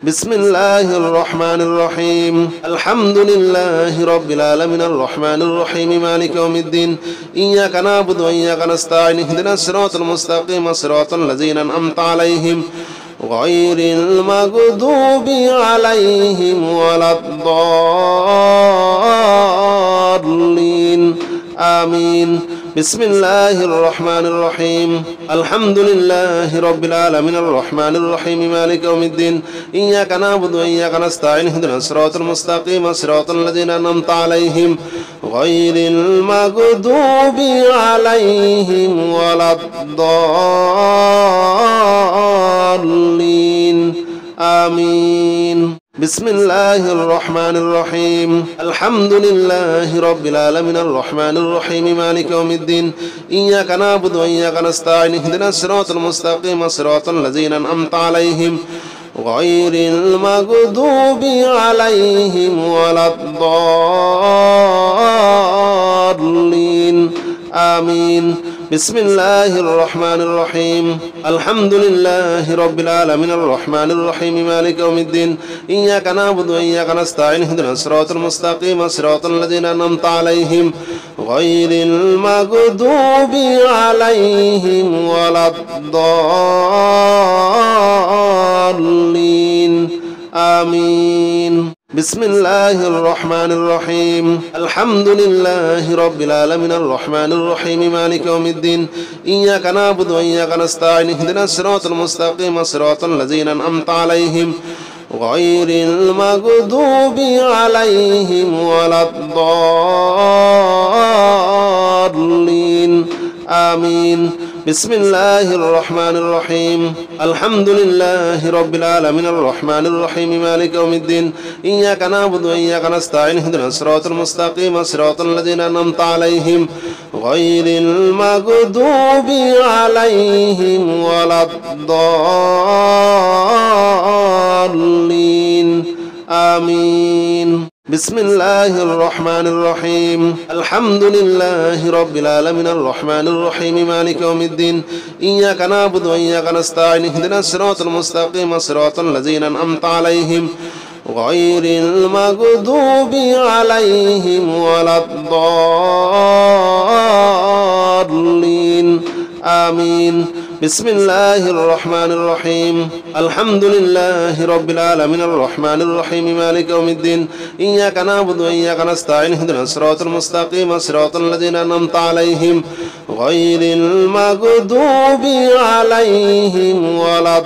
بسم الله الرحمن الرحيم الحمد لله رب العالمين الرحمن الرحيم مالك يوم الدين إياك نعبد وإياك نستعين اهدنا الصراط المستقيم صراط الذين أنعمت عليهم غير المغضوب عليهم ولا الضالين آمين بسم الله الرحمن الرحيم الحمد لله رب العالمين الرحمن الرحيم مالك يوم الدين إياك نعبد وإياك نستعين اهدنا الصراط المستقيم صراط الذين أنعمت عليهم غير المغضوب عليهم ولا الضالين آمين بسم الله الرحمن الرحيم الحمد لله رب العالمين الرحمن الرحيم مالك يوم الدين إياك نعبد وإياك نستعين اهدنا الصراط المستقيم صراط الذين أنعمت عليهم غير المغضوب عليهم ولا الضالين آمين بسم الله الرحمن الرحيم الحمد لله رب العالمين الرحمن الرحيم مالك يوم الدين إياك نعبد وإياك نستعين اهدنا الصراط المستقيم صراط الذين أنعمت عليهم غير المغضوب عليهم ولا الضالين آمين بسم الله الرحمن الرحيم الحمد لله رب العالمين الرحمن الرحيم مالك يوم الدين إياك نعبد وإياك نستعين اهدنا الصراط المستقيم صراط الذين أنعمت عليهم غير المغضوب عليهم ولا الضالين آمين بسم الله الرحمن الرحيم الحمد لله رب العالمين الرحمن الرحيم مالك يوم الدين إياك نعبد وإياك نستعين اهدنا الصراط المستقيم صراط الذين أنعمت عليهم غير المغضوب عليهم ولا الضالين آمين بسم الله الرحمن الرحيم الحمد لله رب العالمين الرحمن الرحيم مالك يوم الدين إياك نعبد وإياك نستعين اهدنا الصراط المستقيم صراط الذين أنعمت عليهم غير المغضوب عليهم ولا الضالين آمين بسم الله الرحمن الرحيم الحمد لله رب العالمين الرحمن الرحيم مالك يوم الدين إياك نعبد وإياك نستعين اهدنا الصراط المستقيم صراط الذين أنعمت عليهم غير المغضوب عليهم ولا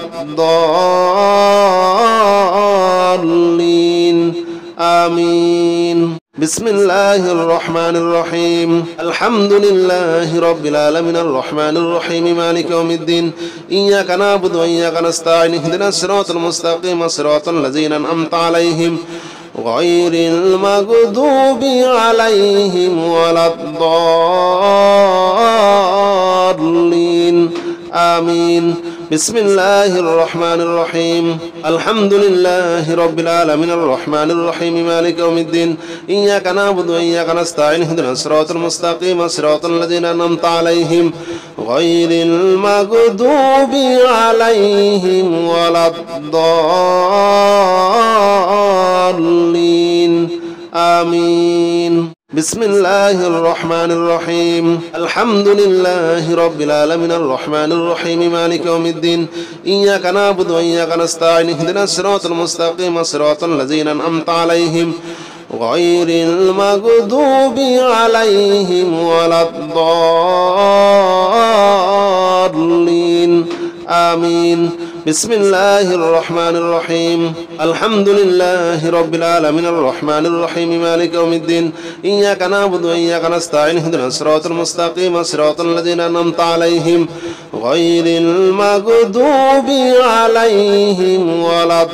الضالين آمين بسم الله الرحمن الرحيم الحمد لله رب العالمين الرحمن الرحيم مالك يوم الدين إياك نعبد وإياك نستعين اهدنا الصراط المستقيم صراط الذين أنعمت عليهم غير المغضوب عليهم ولا الضالين آمين بسم الله الرحمن الرحيم الحمد لله رب العالمين الرحمن الرحيم مالك يوم الدين إياك نعبد وإياك نستعين اهدنا الصراط المستقيم صراط الذين أنعمت عليهم غير المغضوب عليهم ولا الضالين آمين بسم الله الرحمن الرحيم الحمد لله رب العالمين الرحمن الرحيم مالك يوم الدين إياك نعبد وإياك نستعين اهدنا الصراط المستقيم صراط الذين أنعمت عليهم غير المغضوب عليهم ولا الضالين آمين بسم الله الرحمن الرحيم الحمد لله رب العالمين الرحمن الرحيم مالك يوم الدين إياك نعبد وإياك نستعين اهدنا الصراط المستقيم صراط الذين أنعمت عليهم غير المغضوب عليهم ولا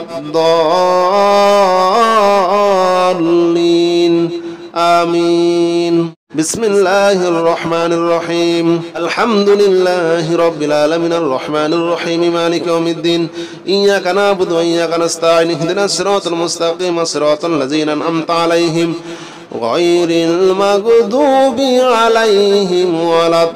الضالين آمين بسم الله الرحمن الرحيم الحمد لله رب العالمين الرحمن الرحيم مالك يوم الدين إياك نعبد وإياك نستعين اهدنا الصراط المستقيم صراط الذين أنعمت عليهم غير المغضوب عليهم ولا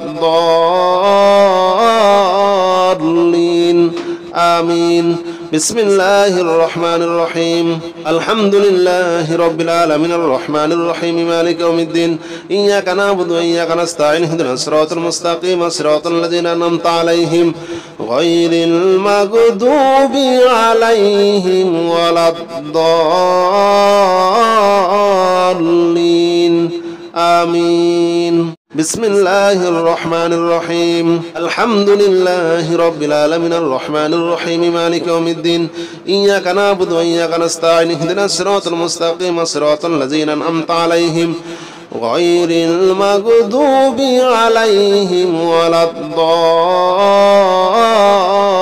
الضالين آمين بسم الله الرحمن الرحيم الحمد لله رب العالمين الرحمن الرحيم مالك يوم الدين إياك نعبد وإياك نستعين اهدنا الصراط المستقيم صراط الذين أنعمت عليهم غير المغضوب عليهم ولا الضالين آمين بسم الله الرحمن الرحيم الحمد لله رب العالمين الرحمن الرحيم مالك يوم الدين إياك نعبد وإياك نستعين اهدنا الصراط المستقيم صراط الذين أنعمت عليهم غير المغضوب عليهم ولا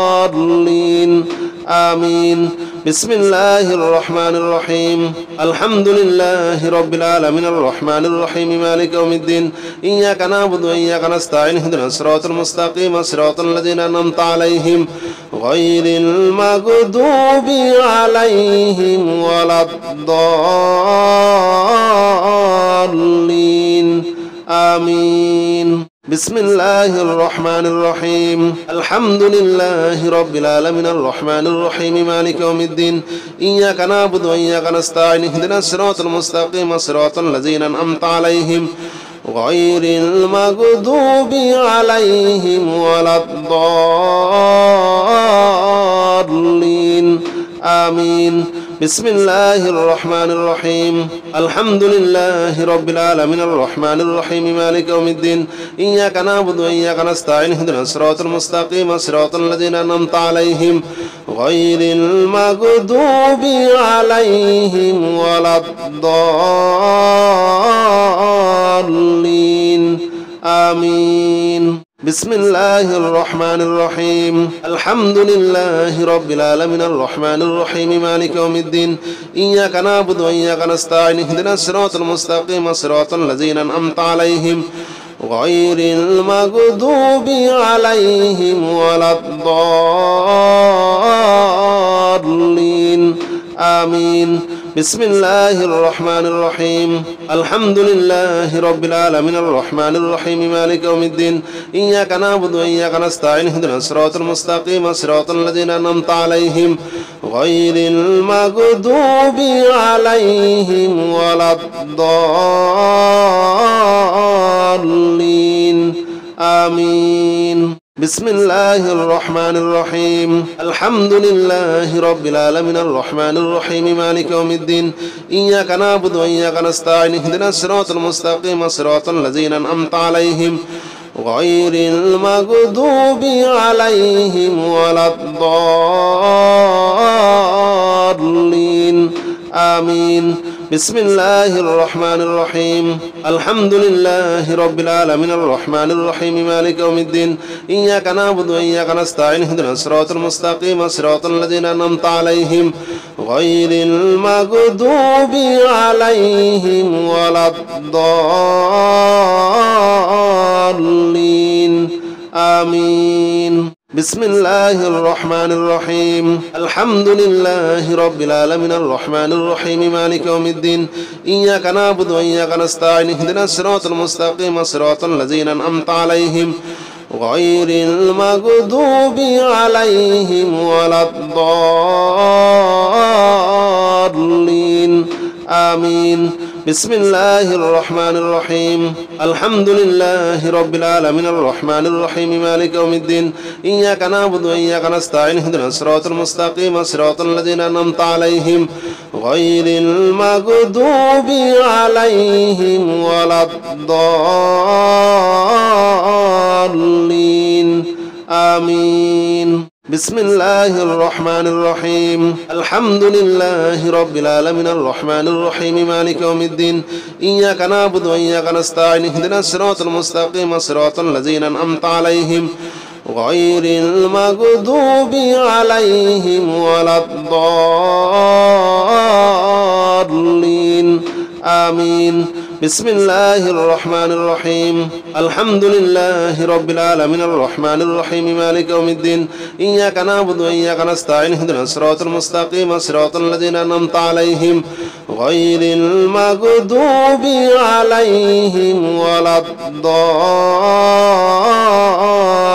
الضالين آمين بسم الله الرحمن الرحيم الحمد لله رب العالمين الرحمن الرحيم مالك يوم الدين إياك نعبد وإياك نستعين اهدنا الصراط المستقيم صراط الذين أنعمت عليهم غير المغضوب عليهم ولا الضالين آمين بسم الله الرحمن الرحيم الحمد لله رب العالمين الرحمن الرحيم مالك يوم الدين إياك نعبد وإياك نستعين اهدنا الصراط المستقيم صراط الذين أنعمت عليهم غير المغضوب عليهم ولا الضالين آمين بسم الله الرحمن الرحيم الحمد لله رب العالمين الرحمن الرحيم مالك يوم الدين إياك نعبد وإياك نستعين اهدنا الصراط المستقيم صراط الذين أنعمت عليهم غير المغضوب عليهم ولا الضالين آمين بسم الله الرحمن الرحيم الحمد لله رب العالمين الرحمن الرحيم مالك يوم الدين إياك نعبد وإياك نستعين اهدنا الصراط المستقيم صراط الذين أنعمت عليهم غير المغضوب عليهم ولا الضالين آمين بسم الله الرحمن الرحيم الحمد لله رب العالمين الرحمن الرحيم مالك يوم الدين إياك نعبد وإياك نستعين اهدنا الصراط المستقيم صراط الذين أنعمت عليهم غير المغضوب عليهم ولا الضالين آمين بسم الله الرحمن الرحيم الحمد لله رب العالمين الرحمن الرحيم مالك يوم الدين إياك نعبد وإياك نستعين اهدنا الصراط المستقيم صراط الذين أنعمت عليهم غير المغضوب عليهم ولا الضالين آمين بسم الله الرحمن الرحيم الحمد لله رب العالمين الرحمن الرحيم مالك يوم الدين إياك نعبد وإياك نستعين اهدنا الصراط المستقيم صراط الذين أنعمت عليهم غير المغضوب عليهم ولا الضالين آمين بسم الله الرحمن الرحيم الحمد لله رب العالمين الرحمن الرحيم مالك يوم الدين إياك نعبد وإياك نستعين اهدنا الصراط المستقيم صراط الذين أنعمت عليهم غير المغضوب عليهم ولا الضالين آمين بسم الله الرحمن الرحيم الحمد لله رب العالمين الرحمن الرحيم مالك يوم الدين إياك نعبد وإياك نستعين اهدنا الصراط المستقيم صراط الذين أنعمت عليهم غير المغضوب عليهم ولا الضالين آمين بسم الله الرحمن الرحيم الحمد لله رب العالمين الرحمن الرحيم مالك يوم الدين إياك نعبد وإياك نستعين اهدنا الصراط المستقيم صراط الذين أنعمت عليهم غير المغضوب عليهم ولا الضالين آمين بسم الله الرحمن الرحيم الحمد لله رب العالمين الرحمن الرحيم مالك يوم الدين إياك نعبد وإياك نستعين اهدنا الصراط المستقيم صراط الذين أنعمت عليهم غير المغضوب عليهم ولا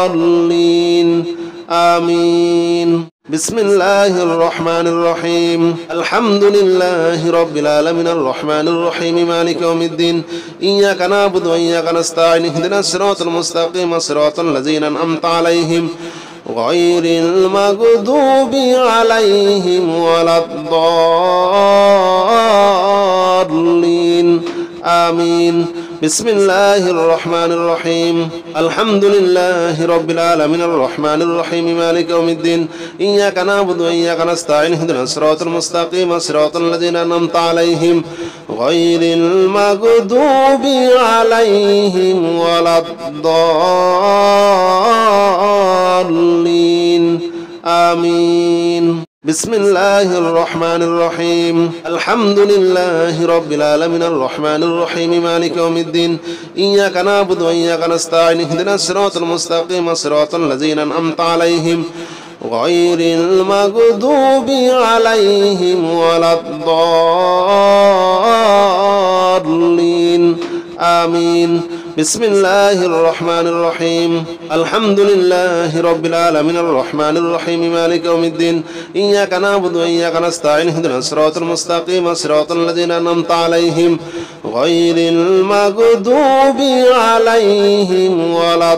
الضالين آمين بسم الله الرحمن الرحيم الحمد لله رب العالمين الرحمن الرحيم مالك يوم الدين إياك نعبد وإياك نستعين اهدنا الصراط المستقيم صراط الذين أنعمت عليهم غير المغضوب عليهم ولا الضالين آمين بسم الله الرحمن الرحيم الحمد لله رب العالمين الرحمن الرحيم مالك يوم الدين إياك نعبد وإياك نستعين اهدنا الصراط المستقيم صراط الذين أنعمت عليهم غير المغضوب عليهم ولا الضالين آمين بسم الله الرحمن الرحيم الحمد لله رب العالمين الرحمن الرحيم مالك يوم الدين إياك نعبد وإياك نستعين اهدنا الصراط المستقيم صراط الذين أنعمت عليهم غير المغضوب عليهم ولا الضالين آمين بسم الله الرحمن الرحيم الحمد لله رب العالمين الرحمن الرحيم مالك يوم الدين إياك نعبد وإياك نستعين اهدنا الصراط المستقيم صراط الذين أنعمت عليهم غير المغضوب عليهم ولا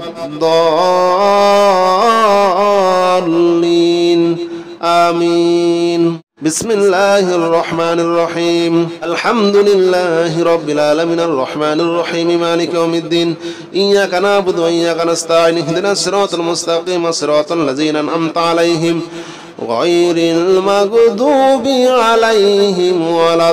الضالين آمين بسم الله الرحمن الرحيم الحمد لله رب العالمين الرحمن الرحيم مالك يوم الدين إياك نعبد وإياك نستعين اهدنا الصراط المستقيم صراط الذين أنعمت عليهم غير المغضوب عليهم ولا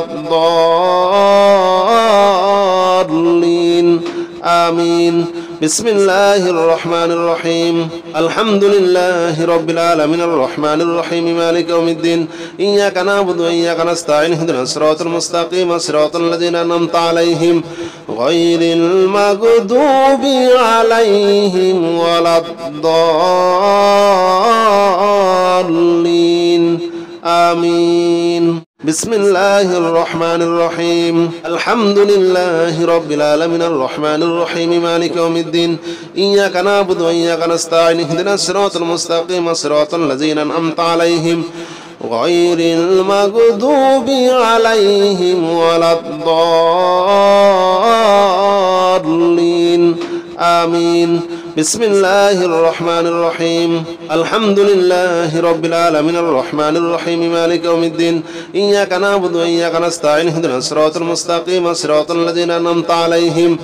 الضالين آمين بسم الله الرحمن الرحيم الحمد لله رب العالمين الرحمن الرحيم مالك يوم الدين إياك نعبد وإياك نستعين اهدنا الصراط المستقيم صراط الذين أنعمت عليهم غير المغضوب عليهم ولا الضالين آمين بسم الله الرحمن الرحيم الحمد لله رب العالمين الرحمن الرحيم مالك يوم الدين إياك نعبد وإياك نستعين اهدنا الصراط المستقيم صراط الذين أنعمت عليهم غير المغضوب عليهم ولا الضالين آمين بسم الله الرحمن الرحيم الحمد لله رب العالمين الرحمن الرحيم مالك يوم الدين إياك نعبد وإياك نستعين اهدنا الصراط المستقيم صراط الذين أنعمت عليهم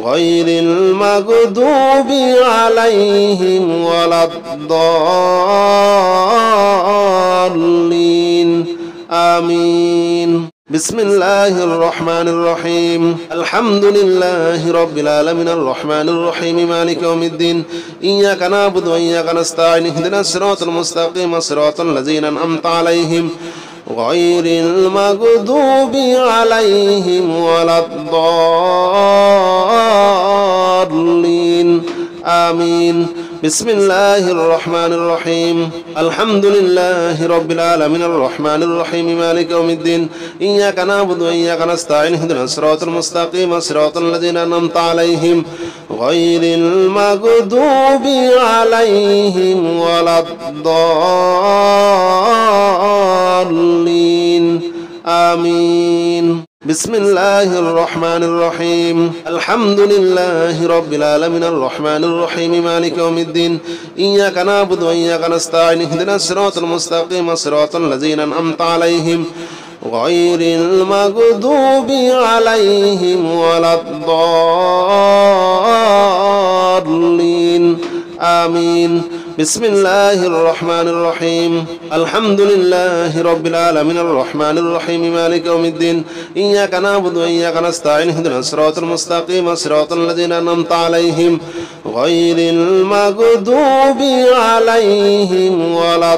غير المغضوب عليهم ولا الضالين آمين بسم الله الرحمن الرحيم الحمد لله رب العالمين الرحمن الرحيم مالك يوم الدين إياك نعبد وإياك نستعين اهدنا الصراط المستقيم صراط الذين أنعمت عليهم غير المغضوب عليهم ولا الضالين آمين بسم الله الرحمن الرحيم الحمد لله رب العالمين الرحمن الرحيم مالك يوم الدين إياك نعبد وإياك نستعين اهدنا الصراط المستقيم صراط الذين أنعمت عليهم غير المغضوب عليهم ولا الضالين آمين بسم الله الرحمن الرحيم الحمد لله رب العالمين الرحمن الرحيم مالك يوم الدين إياك نعبد وإياك نستعين اهدنا الصراط المستقيم صراط الذين أنعمت عليهم غير المغضوب عليهم ولا الضالين آمين بسم الله الرحمن الرحيم الحمد لله رب العالمين الرحمن الرحيم مالك يوم الدين إياك نعبد وإياك نستعين اهدنا الصراط المستقيم صراط الذين أنعمت عليهم غير المغضوب عليهم ولا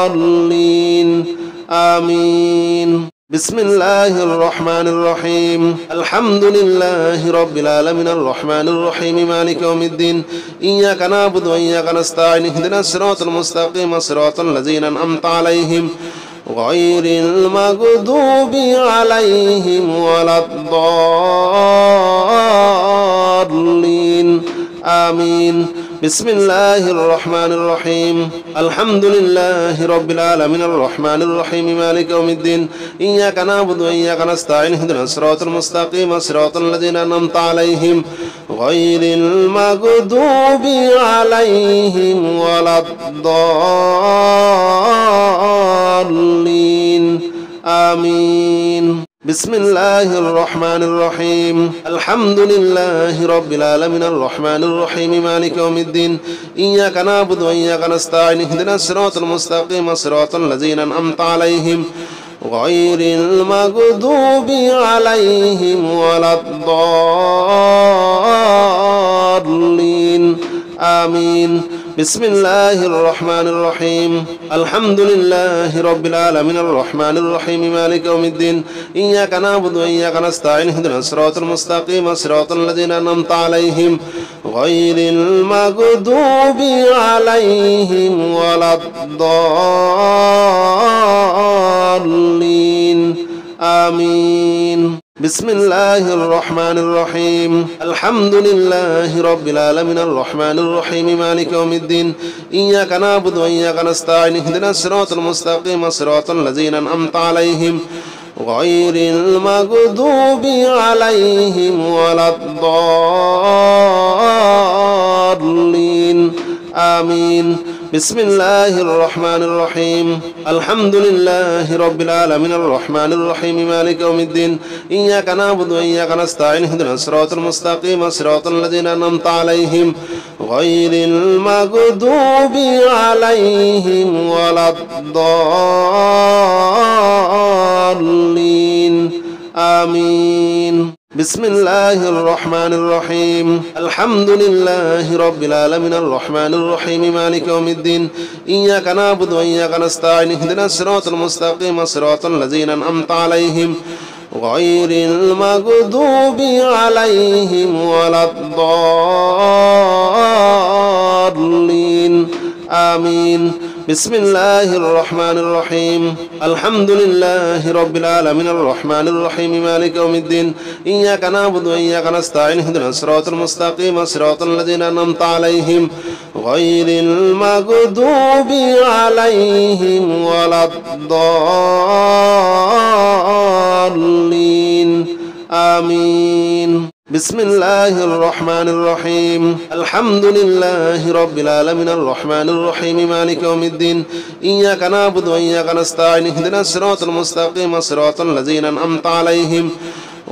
الضالين آمين بسم الله الرحمن الرحيم الحمد لله رب العالمين الرحمن الرحيم مالك يوم الدين إياك نعبد وإياك نستعين اهدنا الصراط المستقيم صراط الذين أنعمت عليهم غير المغضوب عليهم ولا الضالين آمين بسم الله الرحمن الرحيم الحمد لله رب العالمين الرحمن الرحيم مالك يوم الدين إياك نعبد وإياك نستعين اهدنا الصراط المستقيم صراط الذين أنعمت عليهم غير المغضوب عليهم ولا الضالين آمين بسم الله الرحمن الرحيم الحمد لله رب العالمين الرحمن الرحيم مالك يوم الدين إياك نعبد وإياك نستعين اهدنا الصراط المستقيم صراط الذين أنعمت عليهم غير المغضوب عليهم ولا الضالين آمين بسم الله الرحمن الرحيم الحمد لله رب العالمين الرحمن الرحيم مالك يوم الدين إياك نعبد وإياك نستعين اهدنا الصراط المستقيم صراط الذين أنعمت عليهم غير المغضوب عليهم ولا الضالين آمين بسم الله الرحمن الرحيم الحمد لله رب العالمين الرحمن الرحيم مالك يوم الدين إياك نعبد وإياك نستعين اهدنا الصراط المستقيم صراط الذين أنعمت عليهم غير المغضوب عليهم ولا الضالين آمين بسم الله الرحمن الرحيم الحمد لله رب العالمين الرحمن الرحيم مالك يوم الدين إياك نعبد وإياك نستعين اهدنا الصراط المستقيم صراط الذين أنعمت عليهم غير المغضوب عليهم ولا الضالين آمين بسم الله الرحمن الرحيم الحمد لله رب العالمين الرحمن الرحيم مالك يوم الدين إياك نعبد وإياك نستعين اهدنا الصراط المستقيم صراط الذين أنعمت عليهم غير المغضوب عليهم ولا الضالين آمين بسم الله الرحمن الرحيم الحمد لله رب العالمين الرحمن الرحيم مالك يوم الدين إياك نعبد وإياك نستعين اهدنا الصراط المستقيم صراط الذين أنعمت عليهم غير المغضوب عليهم ولا الضالين آمين بسم الله الرحمن الرحيم الحمد لله رب العالمين الرحمن الرحيم مالك يوم الدين إياك نعبد وإياك نستعين اهدنا الصراط المستقيم صراط الذين أنعمت عليهم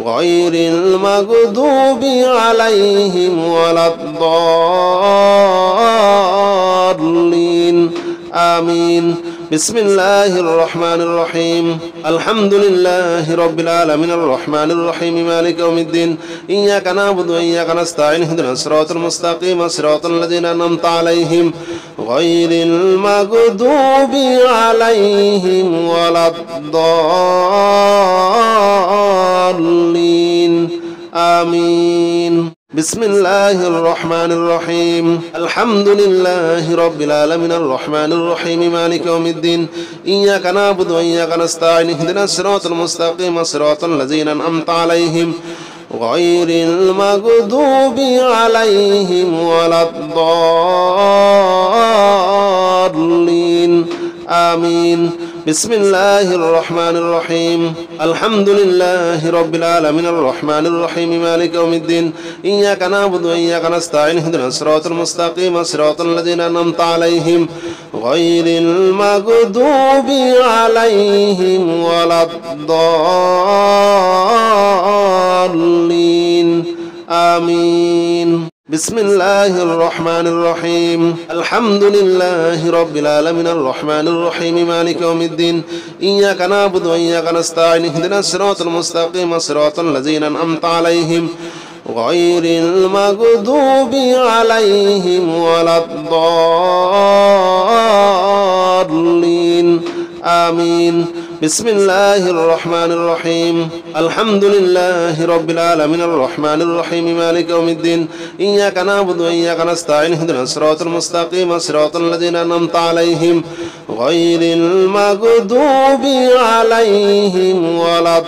غير المغضوب عليهم ولا الضالين آمين بسم الله الرحمن الرحيم الحمد لله رب العالمين الرحمن الرحيم مالك يوم الدين إياك نعبد وإياك نستعين اهدنا الصراط المستقيم صراط الذين أنعمت عليهم غير المغضوب عليهم ولا الضالين آمين بسم الله الرحمن الرحيم الحمد لله رب العالمين الرحمن الرحيم مالك يوم الدين إياك نعبد وإياك نستعين اهدنا الصراط المستقيم صراط الذين أنعمت عليهم غير المغضوب عليهم ولا الضالين آمين بسم الله الرحمن الرحيم الحمد لله رب العالمين الرحمن الرحيم مالك يوم الدين إياك نعبد وإياك نستعين اهدنا الصراط المستقيم صراط الذين أنعمت عليهم غير المغضوب عليهم ولا الضالين آمين بسم الله الرحمن الرحيم الحمد لله رب العالمين الرحمن الرحيم مالك يوم الدين إياك نعبد وإياك نستعين اهدنا الصراط المستقيم صراط الذين أنعمت عليهم غير المغضوب عليهم ولا الضالين آمين بسم الله الرحمن الرحيم الحمد لله رب العالمين الرحمن الرحيم مالك يوم الدين إياك نعبد وإياك نستعين اهدنا الصراط المستقيم صراط الذين أنعمت عليهم غير المغضوب عليهم ولا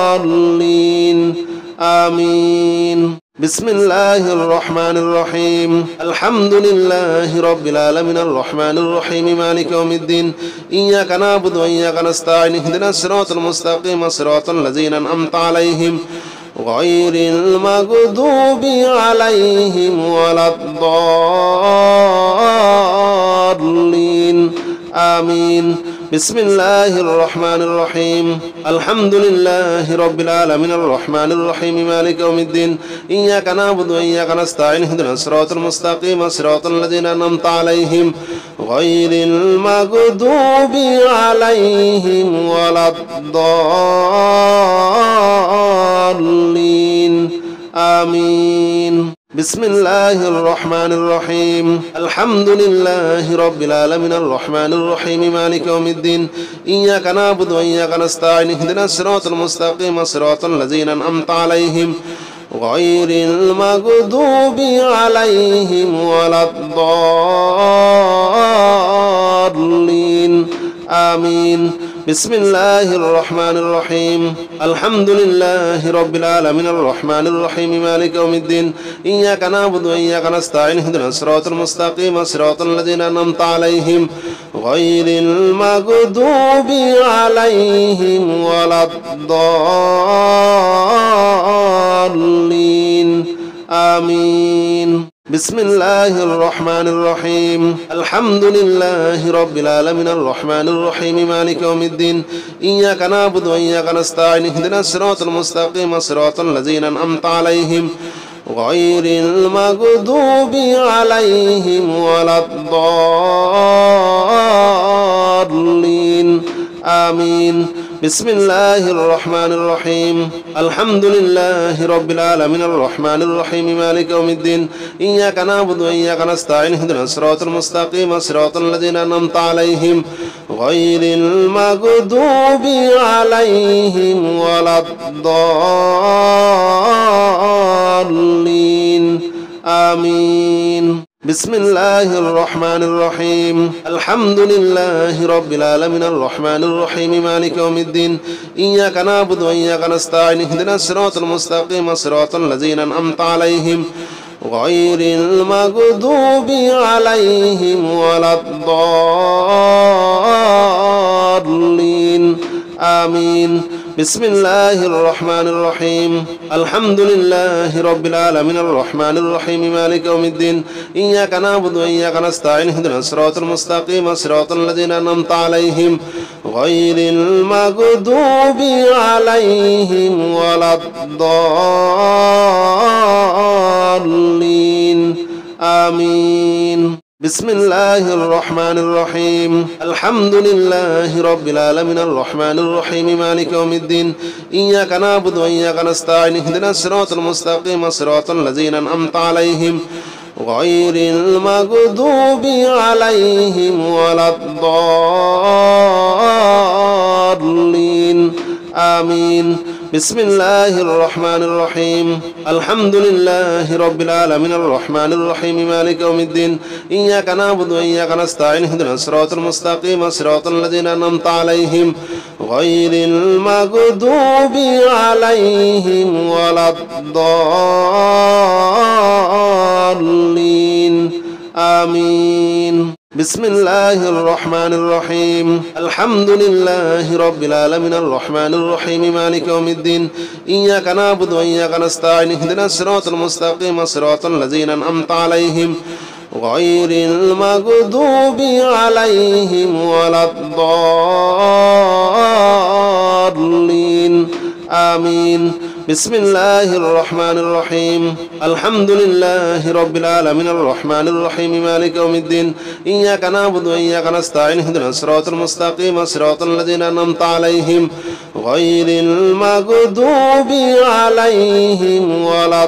الضالين آمين بسم الله الرحمن الرحيم الحمد لله رب العالمين الرحمن الرحيم مالك يوم الدين إياك نعبد وإياك نستعين اهدنا الصراط المستقيم صراط الذين أنعمت عليهم غير المغضوب عليهم ولا الضالين آمين بسم الله الرحمن الرحيم الحمد لله رب العالمين الرحمن الرحيم مالك يوم الدين إياك نعبد وإياك نستعين اهدنا الصراط المستقيم صراط الذين أنعمت عليهم غير المغضوب عليهم ولا الضالين آمين بسم الله الرحمن الرحيم الحمد لله رب العالمين الرحمن الرحيم مالك يوم الدين إياك نعبد وإياك نستعين اهدنا الصراط المستقيم صراط الذين أنعمت عليهم غير المغضوب عليهم ولا الضالين آمين بسم الله الرحمن الرحيم الحمد لله رب العالمين الرحمن الرحيم مالك يوم الدين إياك نعبد وإياك نستعين اهدنا الصراط المستقيم صراط الذين أنعمت عليهم غير المغضوب عليهم ولا الضالين آمين بسم الله الرحمن الرحيم الحمد لله رب العالمين الرحمن الرحيم مالك يوم الدين إياك نعبد وإياك نستعين اهدنا الصراط المستقيم صراط الذين أنعمت عليهم غير المغضوب عليهم ولا الضالين آمين بسم الله الرحمن الرحيم الحمد لله رب العالمين الرحمن الرحيم مالك يوم الدين إياك نعبد وإياك نستعين اهدنا الصراط المستقيم صراط الذين أنعمت عليهم غير المغضوب عليهم ولا الضالين آمين بسم الله الرحمن الرحيم الحمد لله رب العالمين الرحمن الرحيم مالك يوم الدين إياك نعبد وإياك نستعين اهدنا الصراط المستقيم صراط الذين أنعمت عليهم غير المغضوب عليهم ولا الضالين آمين بسم الله الرحمن الرحيم الحمد لله رب العالمين الرحمن الرحيم مالك يوم الدين إياك نعبد وإياك نستعين اهدنا الصراط المستقيم صراط الذين أنعمت عليهم غير المغضوب عليهم ولا الضالين آمين بسم الله الرحمن الرحيم الحمد لله رب العالمين الرحمن الرحيم مالك يوم الدين إياك نعبد وإياك نستعين اهدنا الصراط المستقيم صراط الذين أنعمت عليهم غير المغضوب عليهم ولا الضالين آمين بسم الله الرحمن الرحيم الحمد لله رب العالمين الرحمن الرحيم مالك يوم الدين إياك نعبد وإياك نستعين اهدنا الصراط المستقيم صراط الذين أنعمت عليهم غير المغضوب عليهم ولا الضالين آمين بسم الله الرحمن الرحيم الحمد لله رب العالمين الرحمن الرحيم مالك يوم الدين إياك نعبد وإياك نستعين اهدنا الصراط المستقيم صراط الذين أنعمت عليهم غير المغضوب عليهم ولا الضالين آمين بسم الله الرحمن الرحيم الحمد لله رب العالمين الرحمن الرحيم مالك يوم الدين إياك نعبد وإياك نستعين اهدنا الصراط المستقيم صراط الذين أنعمت عليهم غير المغضوب عليهم ولا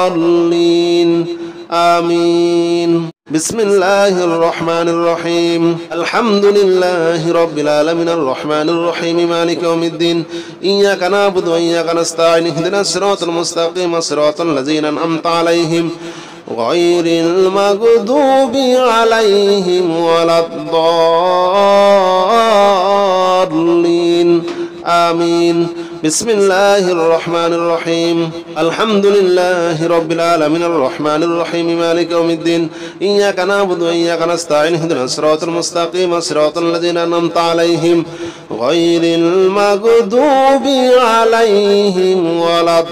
الضالين آمين بسم الله الرحمن الرحيم الحمد لله رب العالمين الرحمن الرحيم مالك يوم الدين إياك نعبد وإياك نستعين اهدنا الصراط المستقيم صراط الذين أنعمت عليهم غير المغضوب عليهم ولا الضالين آمين بسم الله الرحمن الرحيم الحمد لله رب العالمين الرحمن الرحيم مالك يوم الدين إياك نعبد وإياك نستعين اهدنا الصراط المستقيم صراط الذين أنعمت عليهم غير المغضوب عليهم ولا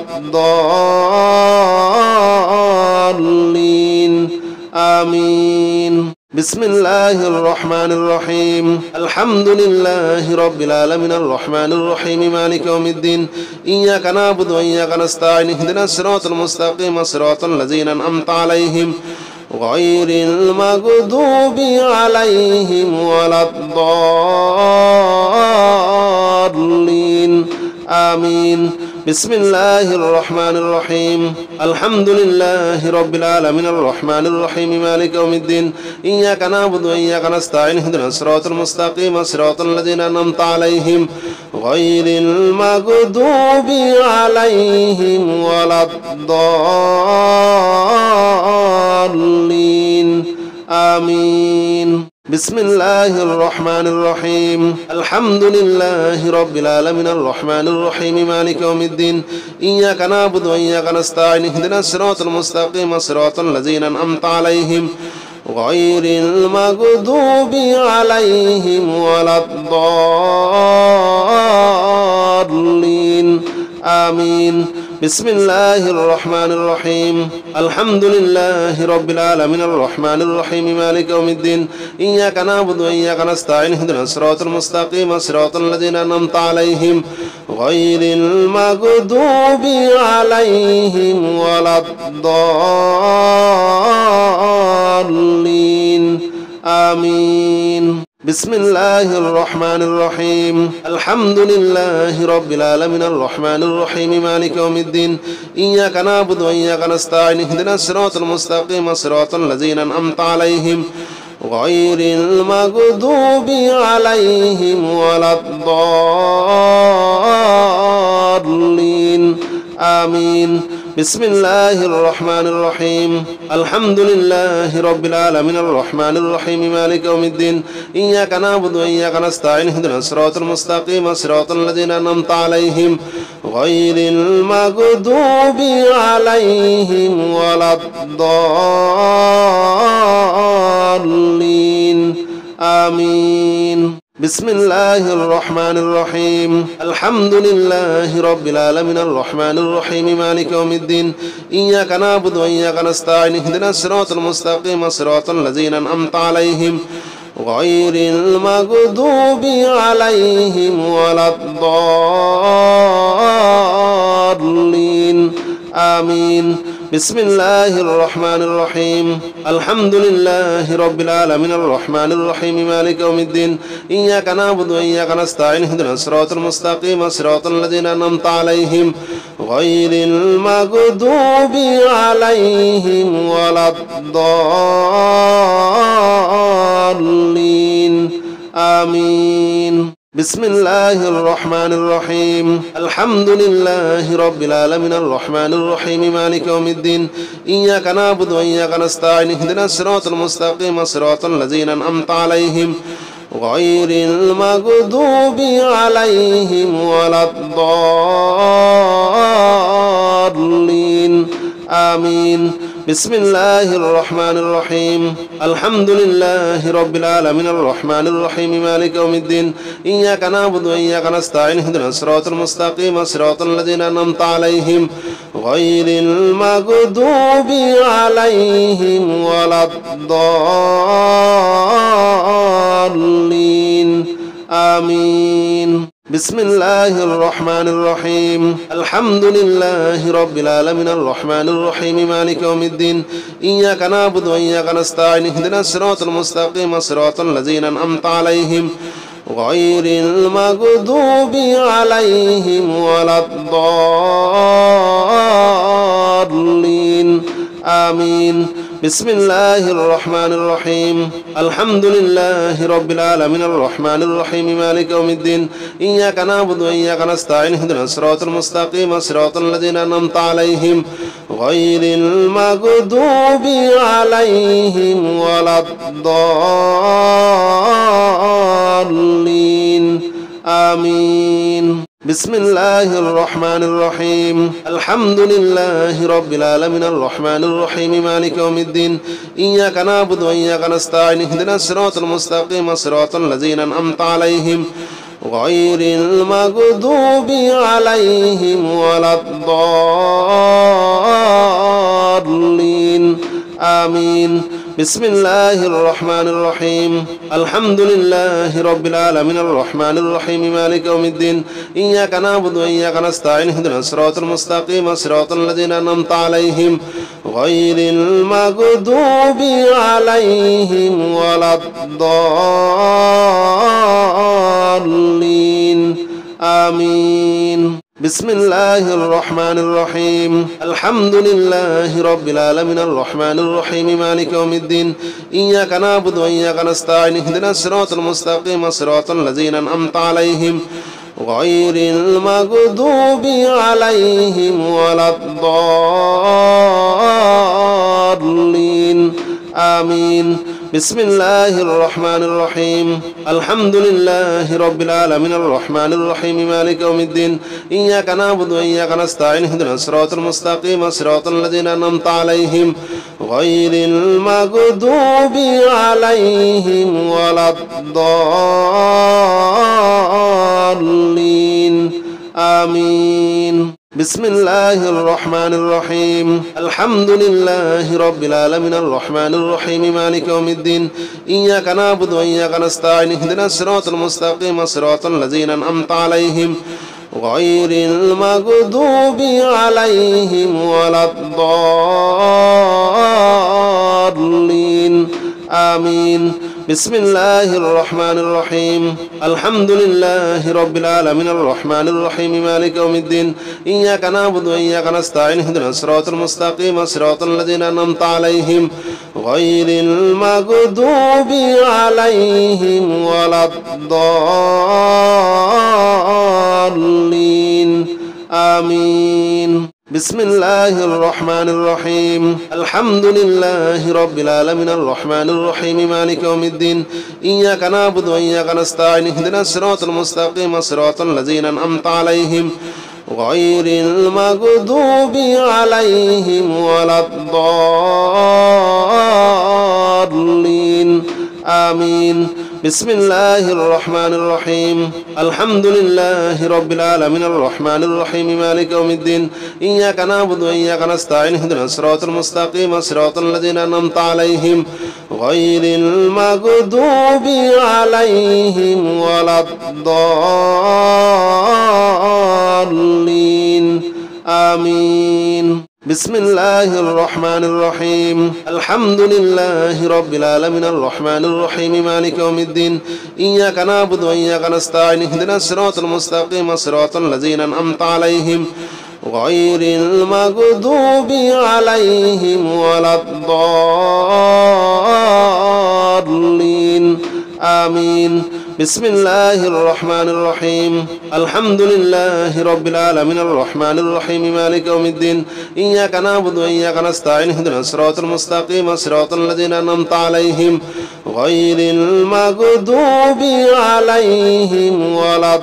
الضالين آمين بسم الله الرحمن الرحيم الحمد لله رب العالمين الرحمن الرحيم مالك يوم الدين إياك نعبد وإياك نستعين اهدنا الصراط المستقيم صراط الذين أنعمت عليهم غير المغضوب عليهم ولا الضالين آمين بسم الله الرحمن الرحيم الحمد لله رب العالمين الرحمن الرحيم مالك يوم الدين إياك نعبد وإياك نستعين اهدنا الصراط المستقيم صراط الذين أنعمت عليهم غير المغضوب عليهم ولا الضالين آمين بسم الله الرحمن الرحيم الحمد لله رب العالمين الرحمن الرحيم مالك يوم الدين إياك نعبد وإياك نستعين اهدنا الصراط المستقيم صراط الذين أنعمت عليهم غير المغضوب عليهم ولا الضالين آمين بسم الله الرحمن الرحيم الحمد لله رب العالمين الرحمن الرحيم مالك يوم الدين إياك نعبد وإياك نستعين اهدنا الصراط المستقيم صراط الذين أنعمت عليهم غير المغضوب عليهم ولا الضالين آمين بسم الله الرحمن الرحيم الحمد لله رب العالمين الرحمن الرحيم مالك يوم الدين إياك نعبد وإياك نستعين اهدنا الصراط المستقيم صراط الذين أنعمت عليهم غير المغضوب عليهم ولا الضالين آمين بسم الله الرحمن الرحيم الحمد لله رب العالمين الرحمن الرحيم مالك يوم الدين إياك نعبد وإياك نستعين اهدنا الصراط المستقيم صراط الذين أنعمت عليهم غير المغضوب عليهم ولا الضالين آمين بسم الله الرحمن الرحيم الحمد لله رب العالمين الرحمن الرحيم مالك يوم الدين إياك نعبد وإياك نستعين اهدنا الصراط المستقيم صراط الذين أنعمت عليهم غير المغضوب عليهم ولا الضالين آمين بسم الله الرحمن الرحيم الحمد لله رب العالمين الرحمن الرحيم مالك يوم الدين إياك نعبد وإياك نستعين اهدنا الصراط المستقيم صراط الذين أنعمت عليهم غير المغضوب عليهم ولا الضالين آمين بسم الله الرحمن الرحيم الحمد لله رب العالمين الرحمن الرحيم مالك يوم الدين إياك نعبد وإياك نستعين اهدنا الصراط المستقيم صراط الذين أنعمت عليهم غير المغضوب عليهم ولا الضالين آمين بسم الله الرحمن الرحيم الحمد لله رب العالمين الرحمن الرحيم مالك يوم الدين إياك نعبد وإياك نستعين اهدنا الصراط المستقيم صراط الذين أنعمت عليهم غير المغضوب عليهم ولا الضالين آمين بسم الله الرحمن الرحيم الحمد لله رب العالمين الرحمن الرحيم مالك يوم الدين إياك نعبد وإياك نستعين اهدنا الصراط المستقيم صراط الذين أنعمت عليهم غير المغضوب عليهم ولا الضالين آمين بسم الله الرحمن الرحيم الحمد لله رب العالمين الرحمن الرحيم مالك يوم الدين إياك نعبد وإياك نستعين اهدنا الصراط المستقيم صراط الذين أنعمت عليهم غير المغضوب عليهم ولا الضالين آمين بسم الله الرحمن الرحيم الحمد لله رب العالمين الرحمن الرحيم مالك يوم الدين إياك نعبد وإياك نستعين اهدنا الصراط المستقيم صراط الذين أنعمت عليهم غير المغضوب عليهم ولا الضالين آمين بسم الله الرحمن الرحيم الحمد لله رب العالمين الرحمن الرحيم مالك يوم الدين إياك نعبد وإياك نستعين اهدنا الصراط المستقيم صراط الذين أنعمت عليهم غير المغضوب عليهم ولا الضالين آمين بسم الله الرحمن الرحيم الحمد لله رب العالمين الرحمن الرحيم مالك يوم الدين إياك نعبد وإياك نستعين اهدنا الصراط المستقيم صراط الذين أنعمت عليهم غير المغضوب عليهم ولا الضالين آمين بسم الله الرحمن الرحيم الحمد لله رب العالمين الرحمن الرحيم مالك يوم الدين إياك نعبد وإياك نستعين اهدنا الصراط المستقيم صراط الذين أنعمت عليهم غير المغضوب عليهم ولا الضالين آمين بسم الله الرحمن الرحيم الحمد لله رب العالمين الرحمن الرحيم مالك يوم الدين إياك نعبد وإياك نستعين اهدنا الصراط المستقيم صراط الذين أنعمت عليهم غير المغضوب عليهم ولا الضالين آمين بسم الله الرحمن الرحيم الحمد لله رب العالمين الرحمن الرحيم مالك يوم الدين إياك نعبد وإياك نستعين اهدنا الصراط المستقيم صراط الذين أنعمت عليهم غير المغضوب عليهم ولا الضالين آمين بسم الله الرحمن الرحيم الحمد لله رب العالمين الرحمن الرحيم مالك يوم الدين إياك نعبد وإياك نستعين اهدنا الصراط المستقيم صراط الذين أنعمت عليهم غير المغضوب عليهم ولا الضالين آمين بسم الله الرحمن الرحيم الحمد لله رب العالمين الرحمن الرحيم مالك يوم الدين إياك نعبد وإياك نستعين اهدنا الصراط المستقيم صراط الذين أنعمت عليهم غير المغضوب عليهم ولا الضالين آمين بسم الله الرحمن الرحيم الحمد لله رب العالمين الرحمن الرحيم مالك يوم الدين إياك نعبد وإياك نستعين اهدنا الصراط المستقيم صراط الذين أنعمت عليهم غير المغضوب عليهم ولا الضالين آمين بسم الله الرحمن الرحيم الحمد لله رب العالمين الرحمن الرحيم مالك يوم الدين إياك نعبد وإياك نستعين اهدنا الصراط المستقيم صراط الذين أنعمت عليهم غير المغضوب عليهم ولا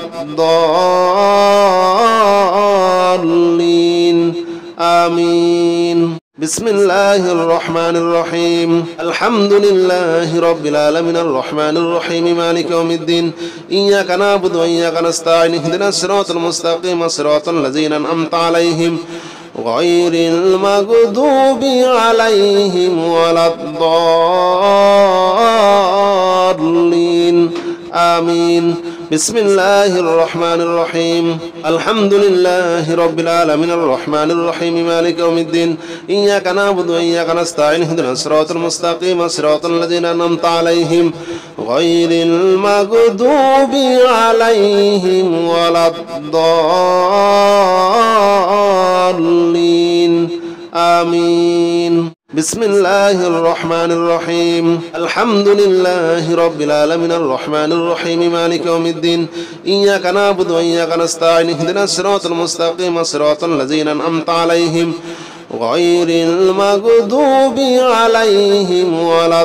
الضالين آمين بسم الله الرحمن الرحيم الحمد لله رب العالمين الرحمن الرحيم مالك يوم الدين إياك نعبد وإياك نستعين اهدنا الصراط المستقيم صراط الذين أنعمت عليهم غير المغضوب عليهم ولا الضالين آمين بسم الله الرحمن الرحيم الحمد لله رب العالمين الرحمن الرحيم مالك يوم الدين إياك نعبد وإياك نستعين اهدنا الصراط المستقيم صراط الذين أنعمت عليهم غير المغضوب عليهم ولا الضالين آمين بسم الله الرحمن الرحيم الحمد لله رب العالمين الرحمن الرحيم مالك يوم الدين إياك نعبد وإياك نستعين اهدنا الصراط المستقيم صراط الذين أنعمت عليهم غير المغضوب عليهم ولا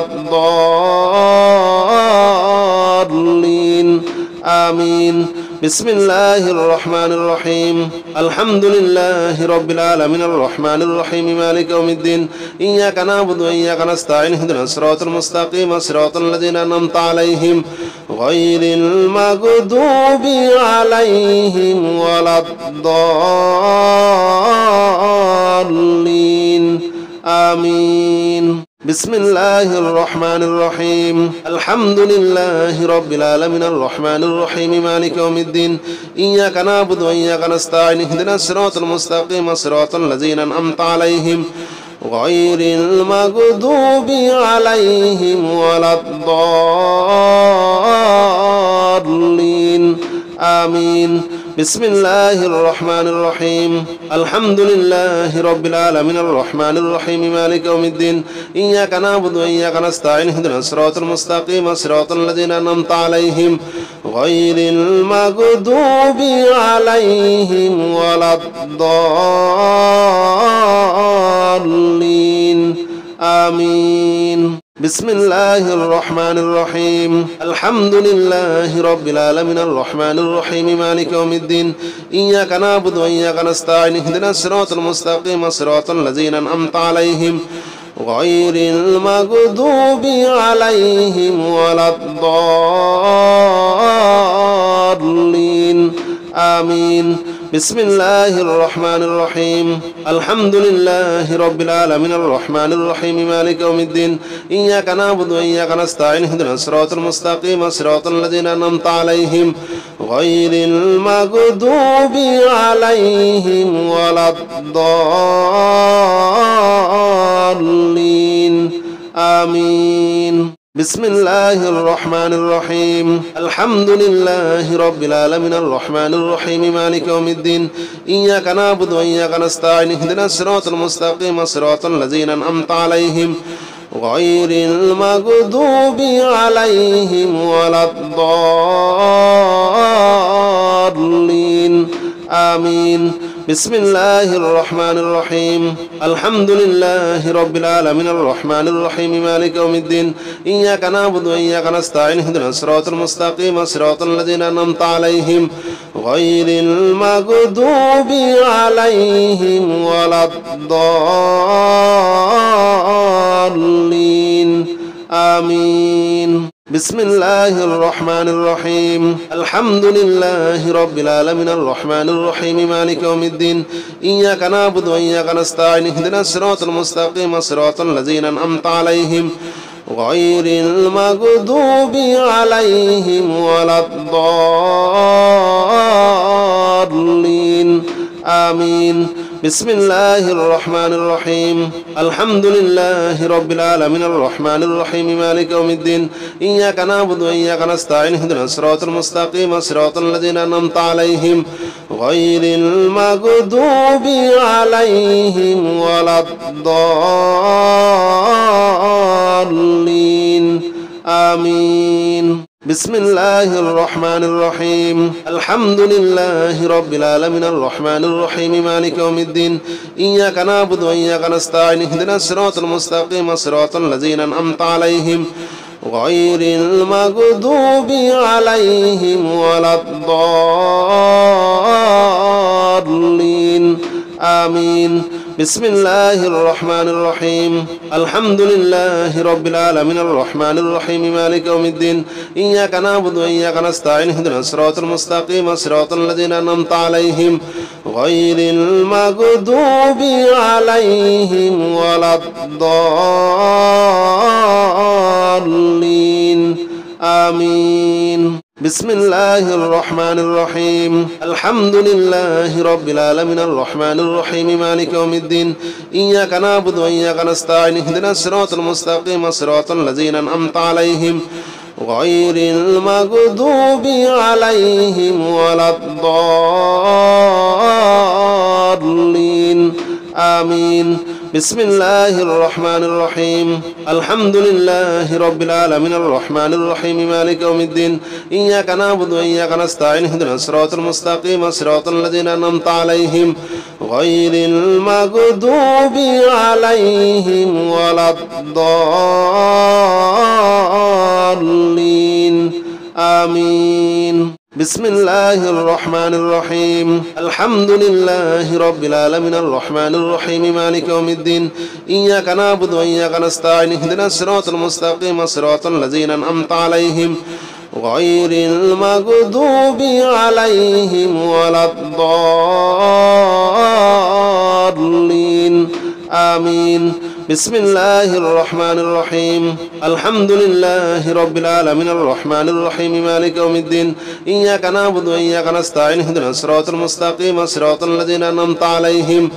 الضالين آمين بسم الله الرحمن الرحيم الحمد لله رب العالمين الرحمن الرحيم مالك يوم الدين إياك نعبد وإياك نستعين اهدنا الصراط المستقيم صراط الذين أنعمت عليهم غير المغضوب عليهم ولا الضالين آمين بسم الله الرحمن الرحيم الحمد لله رب العالمين الرحمن الرحيم مالك يوم الدين إياك نعبد وإياك نستعين اهدنا الصراط المستقيم صراط الذين أنعمت عليهم غير المغضوب عليهم ولا الضالين آمين بسم الله الرحمن الرحيم الحمد لله رب العالمين الرحمن الرحيم مالك يوم الدين إياك نعبد وإياك نستعين اهدنا الصراط المستقيم صراط الذين أنعمت عليهم غير المغضوب عليهم ولا الضالين آمين بسم الله الرحمن الرحيم الحمد لله رب العالمين الرحمن الرحيم مالك يوم الدين إياك نعبد وإياك نستعين اهدنا الصراط المستقيم صراط الذين أنعمت عليهم غير المغضوب عليهم ولا الضالين آمين بسم الله الرحمن الرحيم الحمد لله رب العالمين الرحمن الرحيم مالك يوم الدين إياك نعبد وإياك نستعين اهدنا الصراط المستقيم صراط الذين أنعمت عليهم غير المغضوب عليهم ولا الضالين آمين بسم الله الرحمن الرحيم الحمد لله رب العالمين الرحمن الرحيم مالك يوم الدين إياك نعبد وإياك نستعين اهدنا الصراط المستقيم صراط الذين أنعمت عليهم غير المغضوب عليهم ولا الضالين آمين بسم الله الرحمن الرحيم الحمد لله رب العالمين الرحمن الرحيم مالك يوم الدين إياك نعبد وإياك نستعين اهدنا الصراط المستقيم صراط الذين أنعمت عليهم غير المغضوب عليهم ولا الضالين آمين بسم الله الرحمن الرحيم الحمد لله رب العالمين الرحمن الرحيم مالك يوم الدين إياك نعبد وإياك نستعين اهدنا الصراط المستقيم صراط الذين أنعمت عليهم غير المغضوب عليهم ولا الضالين آمين بسم الله الرحمن الرحيم الحمد لله رب العالمين الرحمن الرحيم مالك يوم الدين إياك نعبد وإياك نستعين اهدنا الصراط المستقيم صراط الذين أنعمت عليهم غير المغضوب عليهم ولا الضالين آمين بسم الله الرحمن الرحيم الحمد لله رب العالمين الرحمن الرحيم مالك يوم الدين إياك نعبد وإياك نستعين اهدنا الصراط المستقيم صراط الذين أنعمت عليهم غير المغضوب عليهم ولا الضالين آمين بسم الله الرحمن الرحيم الحمد لله رب العالمين الرحمن الرحيم مالك يوم الدين إياك نعبد وإياك نستعين اهدنا الصراط المستقيم صراط الذين أنعمت عليهم غير المغضوب عليهم ولا الضالين آمين بسم الله الرحمن الرحيم الحمد لله رب العالمين الرحمن الرحيم مالك يوم الدين إياك نعبد وإياك نستعين اهدنا الصراط المستقيم صراط الذين أنعمت عليهم غير المغضوب عليهم ولا الضالين آمين بسم الله الرحمن الرحيم الحمد لله رب العالمين الرحمن الرحيم مالك يوم الدين إياك نعبد وإياك نستعين اهدنا الصراط المستقيم صراط الذين أنعمت عليهم غير المغضوب عليهم ولا الضالين آمين بسم الله الرحمن الرحيم الحمد لله رب العالمين الرحمن الرحيم مالك يوم الدين إياك نعبد وإياك نستعين اهدنا الصراط المستقيم صراط الذين أنعمت عليهم غير المغضوب عليهم ولا الضالين آمين بسم الله الرحمن الرحيم الحمد لله رب العالمين الرحمن الرحيم مالك يوم الدين إياك نعبد وإياك نستعين اهدنا الصراط المستقيم صراط الذين أنعمت عليهم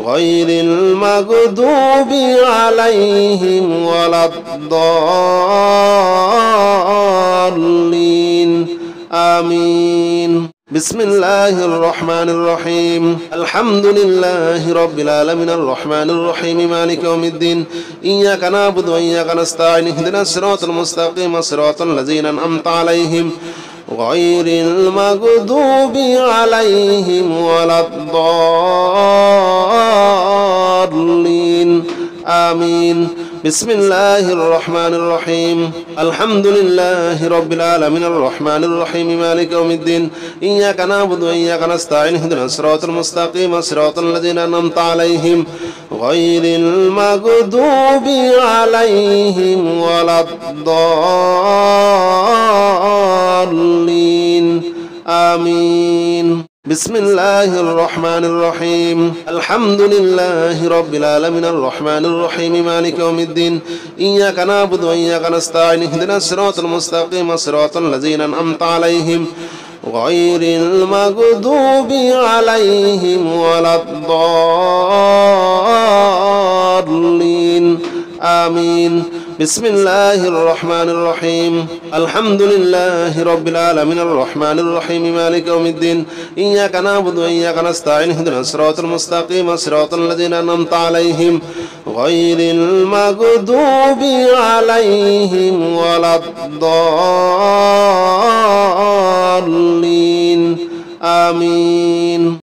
غير المغضوب عليهم ولا الضالين آمين بسم الله الرحمن الرحيم الحمد لله رب العالمين الرحمن الرحيم مالك يوم الدين إياك نعبد وإياك نستعين اهدنا الصراط المستقيم صراط الذين أنعمت عليهم غير المغضوب عليهم ولا الضالين آمين بسم الله الرحمن الرحيم الحمد لله رب العالمين الرحمن الرحيم مالك يوم الدين إياك نعبد وإياك نستعين اهدنا الصراط المستقيم صراط الذين أنعمت عليهم غير المغضوب عليهم ولا الضالين آمين بسم الله الرحمن الرحيم الحمد لله رب العالمين الرحمن الرحيم مالك يوم الدين إياك نعبد وإياك نستعين اهدنا الصراط المستقيم صراط الذين أنعمت عليهم غير المغضوب عليهم ولا الضالين آمين بسم الله الرحمن الرحيم الحمد لله رب العالمين الرحمن الرحيم مالك يوم الدين إياك نعبد وإياك نستعين اهدنا الصراط المستقيم صراط الذين أنعمت عليهم غير المغضوب عليهم ولا الضالين آمين